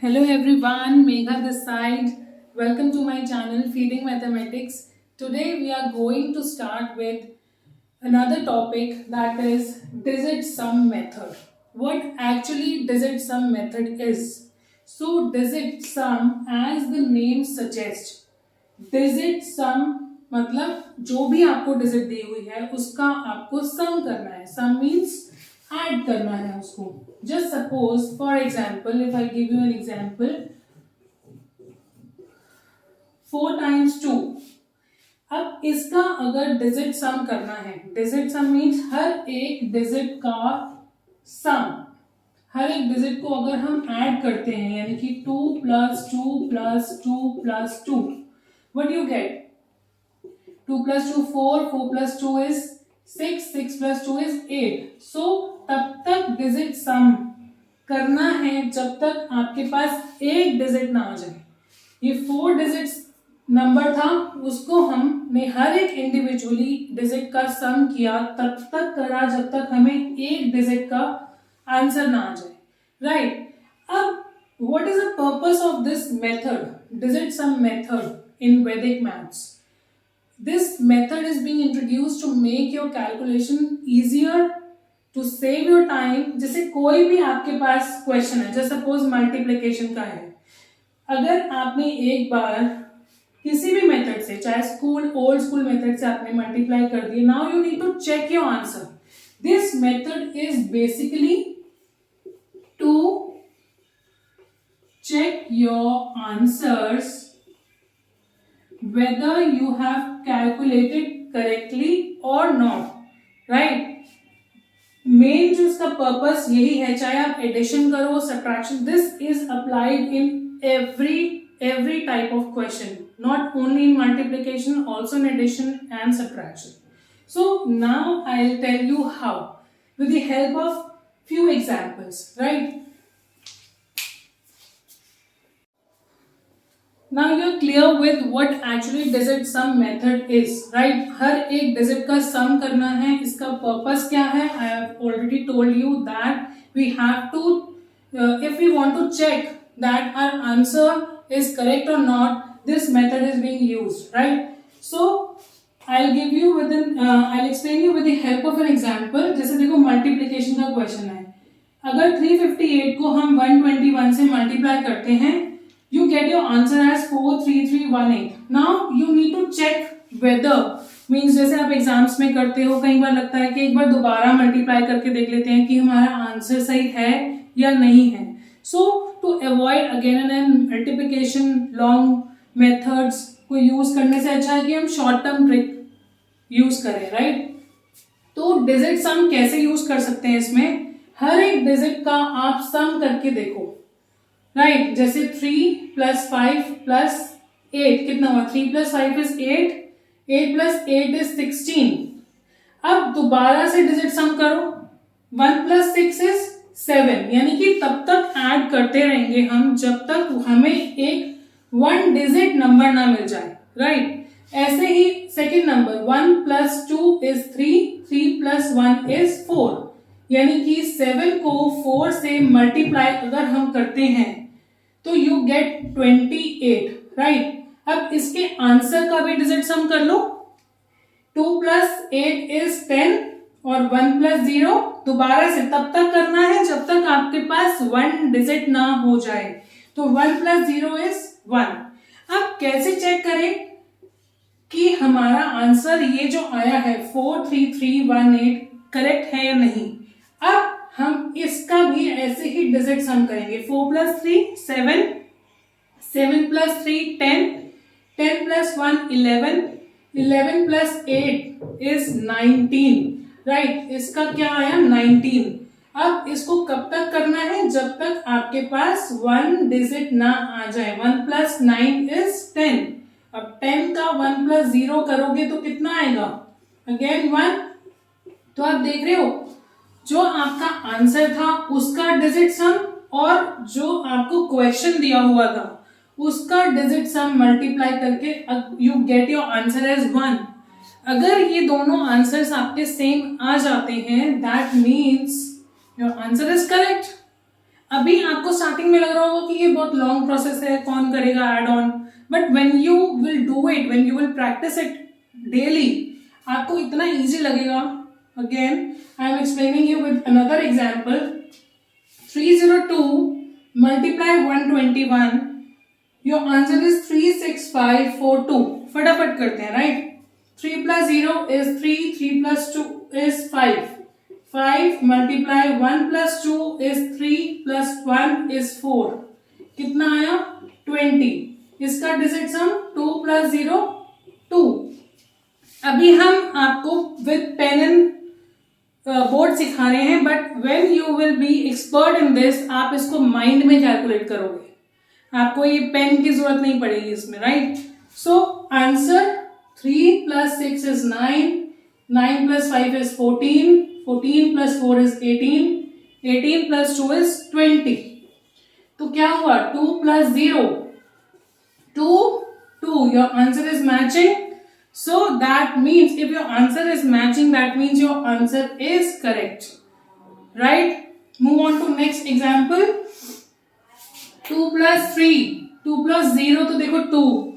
Hello everyone, Megha this side. Welcome to my channel Feeding Mathematics. Today we are going to start with another topic, that is digit sum method. What actually digit sum method is? So digit sum, as the name suggests, digit sum मतलब जो भी आपको digit दी हुई है उसका आपको सम करना है. सम मीन्स ऐड करना है उसको. Just suppose for example, if I give you an example, 4 times 2. अब इसका अगर डिजिट सम करना है, डिजिट सम मीन्स हर एक डिजिट का सम, हर एक डिजिट को अगर हम ऐड करते हैं, यानी कि 2 + 2 + 2 + 2, what you get? 2 + 2 4, 4 + 2 is 6, 6 + 2 is 8. So तब तक डिजिट सम करना है जब तक आपके पास एक डिजिट ना आ जाए. ये 4 डिजिट्स नंबर था, उसको हमने हर एक इंडिविजुअली डिजिट का सम किया, तब तक करा जब तक हमें एक डिजिट का आंसर ना आ जाए. राइट. अब what is the purpose of this method, digit sum method in Vedic maths? This method is being introduced to make your calculation easier, to save your time. जैसे कोई भी आपके पास क्वेश्चन है, जैसे सपोज मल्टीप्लिकेशन का है, अगर आपने एक बार किसी भी मेथड से, चाहे ओल्ड स्कूल मेथड से आपने मल्टीप्लाई कर दिया, now you need to check your answer. This method is basically to check your answers whether you have calculated correctly or not. right? Main जो इसका पर्पस यही है, चाहे आप एडिशन करो, subtraction, this is applied in every type of question, not only in multiplication, also in addition and subtraction. So now I'll tell you how, with the help of few examples. right? Now you're clear with what actually digit sum method is, right? हर एक digit का sum करना है. इसका purpose क्या है? I have already told you that we have to, if we want to check that our answer is correct or not, this method is being used, right? So I'll give you I'll explain you with the help of an example. जैसे देखो multiplication का question है. अगर 358 को हम 121 से multiply करते हैं, you get your answer as 43318. now you need to check whether, means जैसे आप एग्जाम्स में करते हो, कई बार लगता है कि एक बार दोबारा मल्टीप्लाई करके देख लेते हैं कि हमारा आंसर सही है या नहीं है. So to avoid again and multiplication long methods को यूज करने से अच्छा है कि हम शॉर्ट टर्म ट्रिक यूज करें. राइट. तो डिजिट सम कैसे यूज कर सकते हैं? इसमें हर एक डिजिट का आप सम करके देखो. राइट. जैसे 3 + 5 + 8 कितना हुआ? 3 + 5 is 8, 8 + 8 is 16. अब दोबारा से डिजिट सम करो. 1 + 6 is 7. यानी कि तब तक ऐड करते रहेंगे हम जब तक हमें एक 1 डिजिट नंबर ना मिल जाए. राइट. ऐसे ही सेकेंड नंबर 1 + 2 is 3, 3 + 1 is 4. यानी कि 7 को 4 से मल्टीप्लाई अगर हम करते हैं तो यू गेट 28. राइट. अब इसके आंसर का भी डिजिट सम कर लो. 2 + 8 is 10 और 1 + 0 दोबारा से तब तक करना है जब तक आपके पास 1 डिजिट ना हो जाए. तो 1 + 0 is 1. अब कैसे चेक करें कि हमारा आंसर ये जो आया है 43318 करेक्ट है या नहीं? अब हम इसका भी ऐसे ही डिजिट सम करेंगे. 4 + 3 7, 7 + 3 10, 10 + 1 11, 11 + 8 is 19. राइट. इसका क्या आया? 19. अब इसको कब तक करना है? जब तक आपके पास 1 डिजिट ना आ जाए. 1 + 9 is 10. अब 10 का 1 + 0 करोगे तो कितना आएगा? अगेन 1. तो आप देख रहे हो, जो आपका आंसर था उसका डिजिट सम और जो आपको क्वेश्चन दिया हुआ था उसका डिजिट सम मल्टीप्लाई करके you get your answer as 1. अगर ये दोनों आंसर्स आपके सेम आ जाते हैं, that means your answer is correct. अभी आपको स्टार्टिंग में लग रहा होगा कि ये बहुत लॉन्ग प्रोसेस है, कौन करेगा add on, but when you will do it, when you will practise it daily, आपको इतना इजी लगेगा. Again I am explaining you with another example. 302 multiply 121, your answer is 36542. फटाफट करते हैं, right. 3 plus 0 is 3, 3 plus 2 is 5. 5 multiply 1 plus 2 is 3 plus 1 is 4. कितना आया? 20. इसका digit सम 2 plus 0 2. अभी हम आपको विद पेन एंड बोर्ड सिखा रहे हैं, but when you will be expert in this, आप इसको माइंड में कैलकुलेट करोगे. आपको ये पेन की जरूरत नहीं पड़ेगी इसमें, right. So answer 3 plus 6 is 9, 9 plus 5 is 14, 14 plus 4 is 18, 18 plus 2 is 20. तो क्या हुआ? 2 plus 0 2, 2. Your answer is matching. So that means if your answer is matching, that means your answer is correct, right? Move on to next example. 2 plus 3, 2 plus 0 तो देखो 2.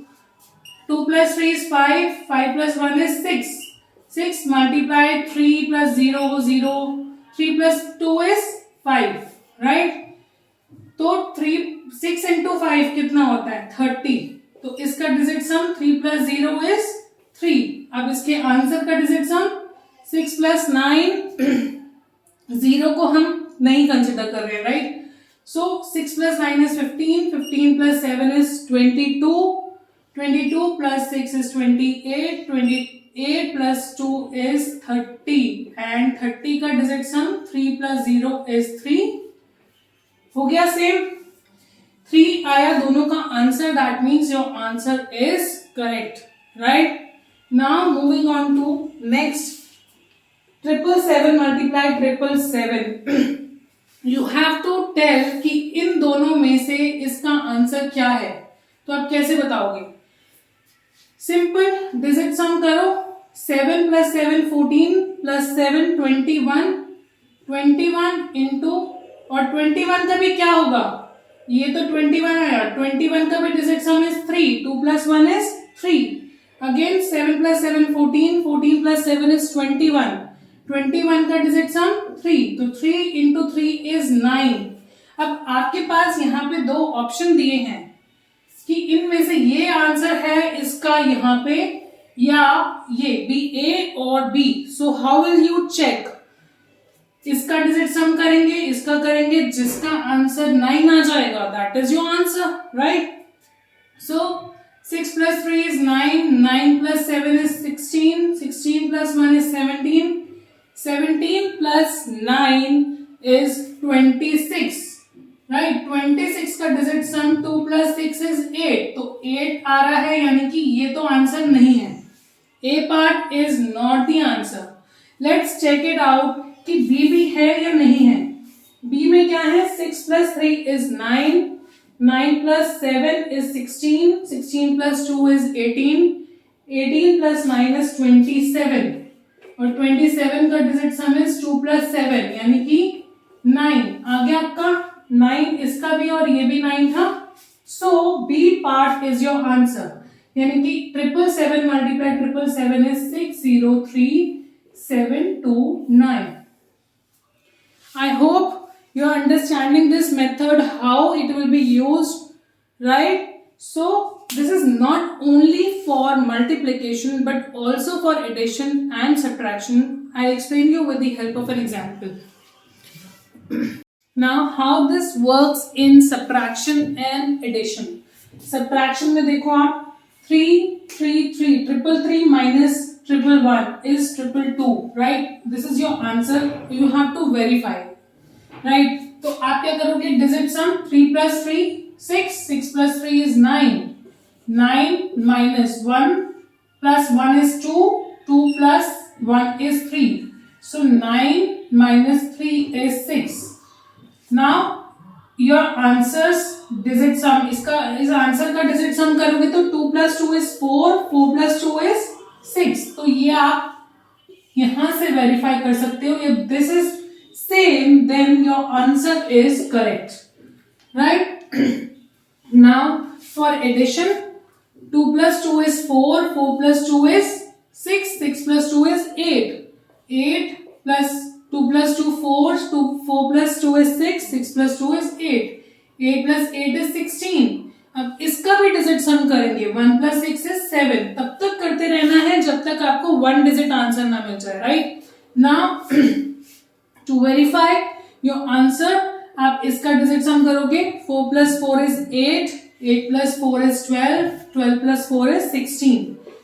2 plus 3 is 5, 5 plus 1 is 6. 6 multiply 3 plus 0 0, 3 plus 2 is 5, right? तो 6 into 5 कितना होता है? 30. तो इसका digit some 3 plus 0 is 3. अब इसके आंसर का डिजिट सम 6 plus 9, 0 को हम नहीं कंसिडर कर रहे, right. So 6 plus 9 is 15, 15 plus 7 is 22, 22 plus 6 is 28, 28 plus 2 is 30, and 30 का डिजिट सम 3 plus 0 is 3. हो गया सेम. 3 आया दोनों का answer, that means your answer is correct, right. Now moving on to next. 777 multiply 777. You have to tell कि इन दोनों में से इसका आंसर क्या है. तो आप कैसे बताओगे? सिंपल डिजिट सम करो. 7 plus 7 14 plus 7 21, 21 इंटू, और 21 का भी क्या होगा? ये तो 21 आया. 21 का भी digit some is 3. 2 plus 1 is 3. Again 7 plus 7 14, 14 plus 7 is 21. 21 का डिजिट सम 3. तो 3 into 3 is 9. अब आपके पास यहाँ पे दो ऑप्शन दिए हैं कि इनमें से ये आंसर है इसका यहाँ पे, या ये बी, ए और B. So how will you check? इसका डिजिट सम करेंगे, इसका करेंगे, जिसका आंसर 9 आ जाएगा that is your answer, right. So 6 plus 3 is 9, 9 plus 7 is 16, 16 plus 1 is 17, 17 plus 9 is 26, right. 26 का डिजिट सम 2 plus 6 is 8. तो 8 आ रहा है, यानी कि ये तो आंसर नहीं है. A part is not the answer. Let's check it out कि B भी है या नहीं है. B में क्या है? 6 plus 3 is 9, 9 plus 7 is 16, 16 plus 2 is 18, 18 plus 9 is 27, और 27 का डिजिट सम इज 2 plus 7, यानी कि 9 आ गया आपका. 9 इसका भी और ये भी 9 था. सो B part is your answer, यानी कि 777 multiply 777 is 603729. I hope you are understanding this method, how it will be used, right? So this is not only for multiplication but also for addition and subtraction. I'll explain you with the help of an example. Now how this works in subtraction and addition. Subtraction में देखो आप 3 3 3 333 minus 111 is 222, right? This is your answer. You have to verify, right? तो आप क्या करोगे? Digit some 3 plus 3 6, 6 plus 3 is 9, 9 minus 1 plus 1 is 2, 2 plus 1 is 3. So 9 minus 3 is 6. Now your answers digit सम, इसका इस answer का डिजिट सम करोगे तो 2 plus 2 is 4, 4 plus 2 is 6. तो ये आप यहां से वेरीफाई कर सकते हो. This is same, then your answer is correct, right? Now for addition, 2 plus 2 is 4, 4 plus 2 is 6, 6 plus 2 is 8, 8 plus 2 plus 2 4, 4 plus 2 is 6, 6 plus 2 is 8, 8 plus 8 is 16. अब इसका भी डिजिट सम करेंगे, 1 plus 6 is 7. तब तक करते रहना है जब तक आपको 1 डिजिट आंसर ना मिल जाए, right? Now to verify your answer, आप इसका डिजिट सम करोगे, 4 plus 4 is 8, 8 plus 4 is 12, 12 plus 4 is 16.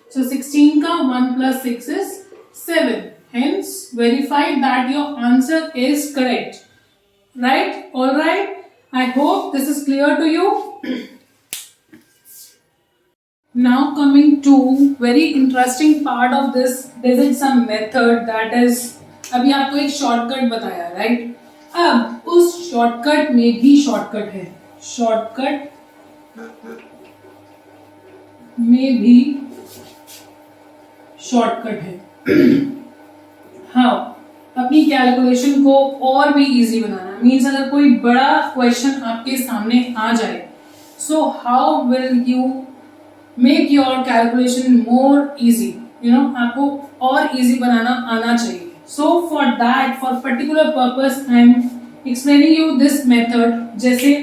So 16 का 1 plus 6 is 7. Hence verified that your answer is correct. Right? All right. I hope this is clear to you. Now coming to very interesting part of this digit sum method, that is, अभी आपको एक shortcut बताया, right? अब उस shortcut में भी shortcut है, shortcut में भी शॉर्टकट है। हाँ, अपनी कैलकुलेशन को और भी इजी बनाना, मीन्स अगर कोई बड़ा क्वेश्चन आपके सामने आ जाए, सो how will you make your calculation more easy, आपको और इजी बनाना आना चाहिए। So for that, for particular purpose, I am explaining you this method. जैसे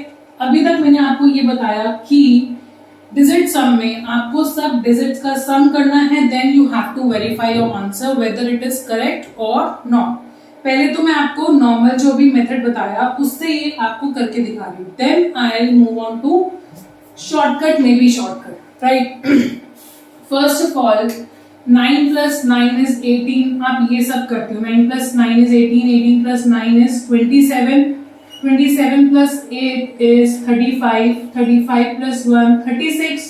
अभी तक मैंने आपको ये बताया कि डिजिट सम में आपको सब डिजिट्स का सम करना है, then you have to verify your answer whether it is correct और नॉट। पहले तो मैं आपको नॉर्मल जो भी मेथड बताया उससे ये आपको करके दिखा रही हूँ, then I will move on to shortcut में भी shortcut, right? First of all, 9 plus 9 is 18. आप ये सब करते हो, 9 plus 9 is 18, 18 plus 9 is 27, 27 plus 8 is 35, 35 plus 1 36,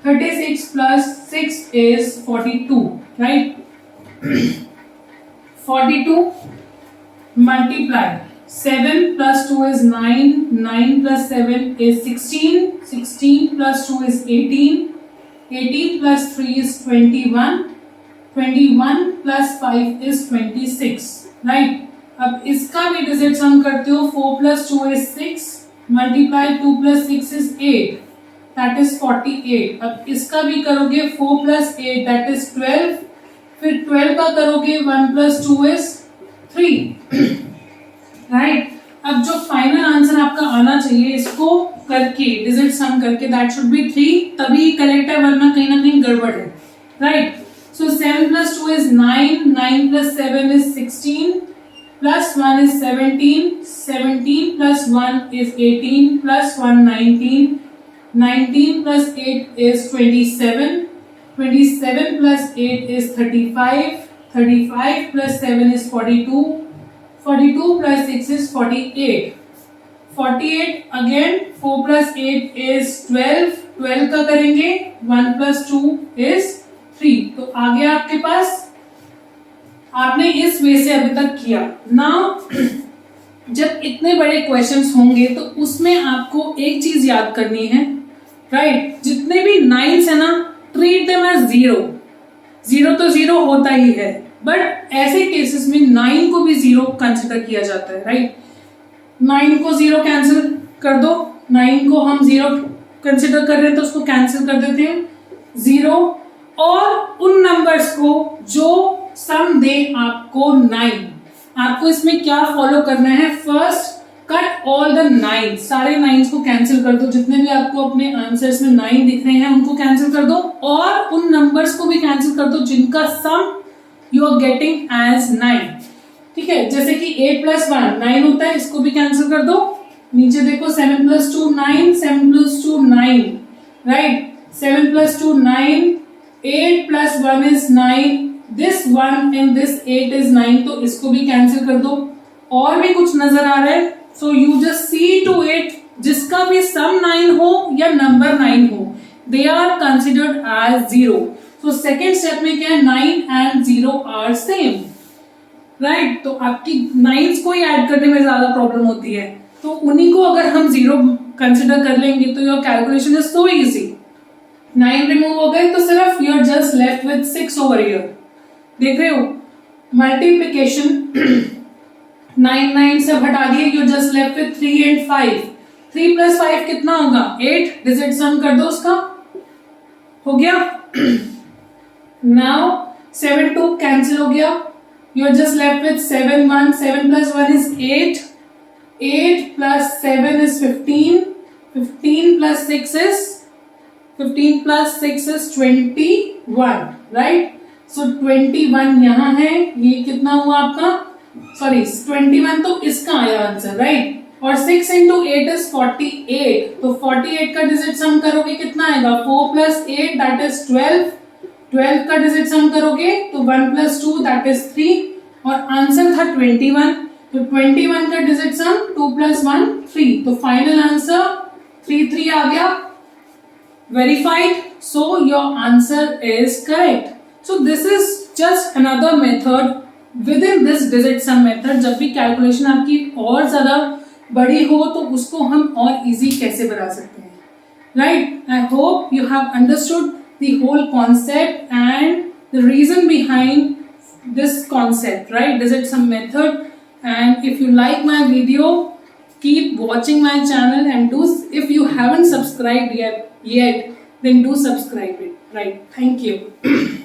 36 plus 6 is 42, right? 42 multiply 7 plus 2 is 9, 9 plus 7 is 16, 16 plus 2 is 18, 18 plus 3 is 21, 21 plus 5 is 26, right? अब इसका भी डिजिट सम करते हो, 4 plus 2 is 6, multiply 2 plus 6 is 8, that is 48. अब इसका भी करोगे, 4 plus 8 that is 12, फिर 12 का करोगे, 1 plus 2 is 3, right? अब जो फाइनल आंसर आपका आना चाहिए, इसको करके डिजिट सम करके, दैट शुड बी 3, तभी करेक्ट है, वरना कहीं ना कहीं गड़बड़ है, right? So 7 plus 2 is 9, 9 plus 7 is 16, plus 1 is 17, 17 plus 1 is 18, plus 1 19, 19 plus 8 is 27, 27 plus 8 is 35, 35 plus 7 is 42, 42 plus 6 is 48, 48 again 4 plus 8 is 12, 12 का करेंगे, 1 plus 2 is 3. तो आ गया आपके पास, आपने इस वे से अभी तक किया। नाउ जब इतने बड़े क्वेश्चंस होंगे तो उसमें आपको एक चीज याद करनी है, राइट? जितने भी नाइन्स है ना, treat them as zero. Zero तो जीरो होता ही है, बट ऐसे केसेस में 9 को भी जीरो कंसिडर किया जाता है, राइट? 9 को जीरो कैंसिल कर दो, 9 को हम जीरो कंसिडर कर रहे हैं तो उसको कैंसिल कर देते हैं, जीरो। और उन नंबर्स को जो सम दे आपको 9, आपको इसमें क्या फॉलो करना है? फर्स्ट, कट ऑल द 9, सारे 9 को कैंसिल कर दो, जितने भी आपको अपने आंसर्स में 9 दिख रहे हैं उनको कैंसिल कर दो, और उन नंबर्स को भी कैंसिल कर दो जिनका sum you are getting as 9, ठीक है? जैसे कि 8 plus 1 9 होता है, इसको भी कैंसिल कर दो। नीचे देखो, 7 plus 2 9, 7 plus 2 9, right? 7 plus 2 9, 8 plus 1 is 9, this 1 and this 8 is 9, तो इसको भी कैंसिल कर दो। और भी कुछ नजर आ रहा है, so you just see to it, जिसका भी सम 9 हो या नंबर 9 हो, they are considered as zero. तो सेकेंड स्टेप में क्या है? 9 and 0 आर सेम, राइट? तो आपकी 9s को ही ऐड करने में ज्यादा प्रॉब्लम होती है, तो उन्हीं को अगर हम जीरो कंसिडर कर लेंगे तो your calculation is so easy. 9 remove हो गए तो सिर्फ you are just left with 6 over here. देख रहे हो? मल्टीप्लिकेशन 9 से हटा दिए, you just left with 3 and 5. 3 + 5 कितना होगा? 8. डिजिट सम कर दो उसका, हो गया. नाउ 7 2 कैंसिल हो गया, you are just left with 7 1. 7 + 1 is 8. 8 + 7 is 15. 15 + 6 is 21, right. सो 21 यहाँ है, ये कितना हुआ आपका? सॉरी 21 तो इसका आया आंसर, राइट. और 6 × 8 is 48. तो 48 का डिजिट सम करोगे कितना आएगा? 4 + 8 that is 12. 12 का डिजिट सम करोगे तो 1 + 2 that is 3. और आंसर था 21. तो 21 का डिजिट सम 2 + 1 3. तो फाइनल आंसर 3 आ गया. Verified. So your answer is correct. So this is just another method within this digit sum method. जब भी कैलकुलेशन आपकी और ज्यादा बड़ी हो तो उसको हम और इजी कैसे बना सकते हैं, right? I hope you have understood the whole concept and the reason behind this concept, right? Digit sum method. And if you like my video, keep watching my channel and if you haven't subscribed yet, then do subscribe it, right? Thank you.